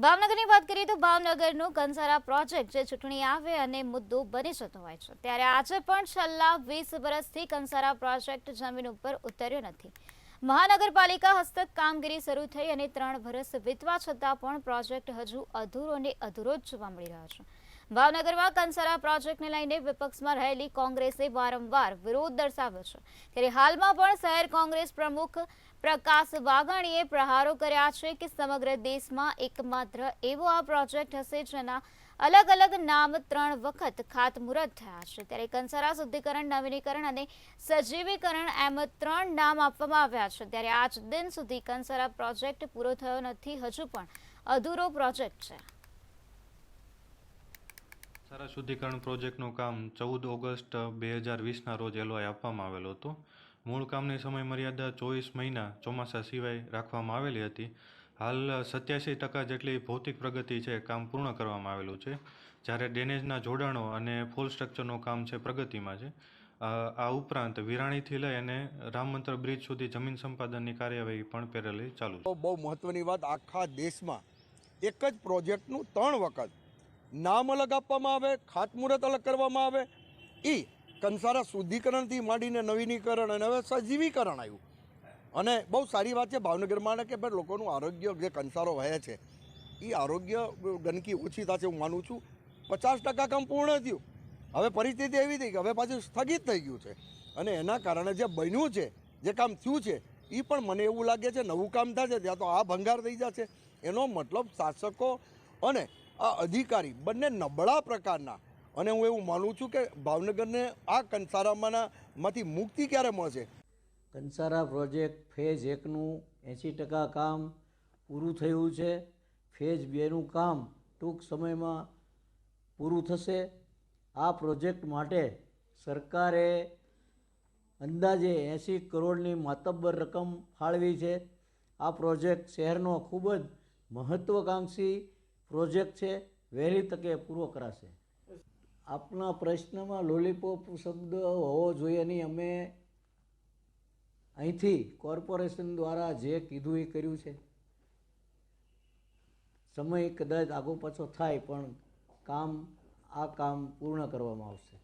ભાવનગરની વાત કરીએ તો ભાવનગરનું કંસારા પ્રોજેક્ટ જે ચૂંટણી આવે અને મુદ્દો બની જતો હોય છે, ત્યારે આજે પણ છેલ્લા 20 વર્ષથી કંસારા પ્રોજેક્ટ જમીન ઉપર ઉતર્યો નથી. મહાનગરપાલિકા હસ્તક કામગીરી શરૂ થઈ અને 3 વર્ષ વીતવા છતાં પણ પ્રોજેક્ટ હજુ અધૂરો ને અધૂરો જ જોવા મળી રહ્યો છે. ભાવનગરમાં કંસારા પ્રોજેક્ટને લઈને વિપક્ષમાં રહેલી કોંગ્રેસે વારંવાર વિરોધ દર્શાવ્યો છે, ત્યારે હાલમાં પણ શહેર કોંગ્રેસ પ્રમુખ પ્રકાશ વાઘાણીએ પ્રહારો કર્યા છે કે સમગ્ર દેશમાં એકમાત્ર એવો આ પ્રોજેક્ટ હશે જેના અલગ અલગ નામ 3 વખત ખાતમુહૂર્ત થયા છે. ત્યારે કંસારા શુદ્ધિકરણ, નવીનીકરણ અને સજીવીકરણ એમ 3 નામ આપવામાં આવ્યા છે. ત્યારે આજ દિન સુધી કંસારા પ્રોજેક્ટ પૂરો થયો નથી, હજુ પણ અધૂરો પ્રોજેક્ટ છે. કંસારા શુદ્ધિકરણ પ્રોજેક્ટનું કામ 14 ઓગસ્ટ 2020ના રોજ એલઓઆઈ આપવામાં આવેલો હતો. મૂળ કામની સમય મર્યાદા 24 મહિના ચોમાસા સિવાય રાખવામાં આવેલી હતી. હાલ 87% જેટલી ભૌતિક પ્રગતિ છે, કામ પૂર્ણ કરવામાં આવેલું છે, જ્યારે ડ્રેનેજના જોડાણો અને ફોલ સ્ટ્રક્ચરનું કામ છે પ્રગતિમાં છે. આ ઉપરાંત વિરાણીથી લઈ અને રામ મંત્ર બ્રિજ સુધી જમીન સંપાદનની કાર્યવાહી પણ પેરેલલી ચાલુ છે. બહુ મહત્વની વાત, આખા દેશમાં એક જ પ્રોજેક્ટનું 3 વખત નામ અલગ આપવામાં આવે, ખાતમુહૂર્ત અલગ કરવામાં આવે. એ કંસારા શુદ્ધિકરણથી માંડીને નવીનીકરણ અને હવે સજીવીકરણ આવ્યું. અને બહુ સારી વાત છે ભાવનગરમાં કે ભાઈ લોકોનું આરોગ્ય જે કંસારો વહે છે એ આરોગ્ય ગંદકી ઓછી થશે હું માનું છું. 50% કામ પૂર્ણ થયું. હવે પરિસ્થિતિ એવી થઈ કે હવે પાછું સ્થગિત થઈ ગયું છે અને એના કારણે જે બન્યું છે, જે કામ થયું છે એ પણ મને એવું લાગે છે નવું કામ થશે ત્યાં તો આ ભંગાર થઈ જશે. એનો મતલબ શાસકો અને આ અધિકારી બંને નબળા પ્રકારના. અને હું એવું માનું છું કે ભાવનગરને આ કંસારામાંથી મુક્તિ ક્યારે મળશે? કંસારા પ્રોજેક્ટ ફેઝ 1નું 80% કામ પૂરું થયું છે. ફેઝ 2નું કામ ટૂંક સમયમાં પૂરું થશે. આ પ્રોજેક્ટ માટે સરકારે અંદાજે 80 કરોડની માતબ્બર રકમ ફાળવી છે. આ પ્રોજેક્ટ શહેરનો ખૂબ જ મહત્ત્વાકાંક્ષી પ્રોજેક્ટ છે, વહેલી તકે પૂરો કરાશે. આપના પ્રશ્નમાં લોલીપોપ શબ્દ હોવો જોઈએ નહીં. અમે અહીંથી કોર્પોરેશન દ્વારા જે કીધું એ કર્યું છે. સમય કદાચ આગો પાછો થાય પણ આ કામ પૂર્ણ કરવામાં આવશે.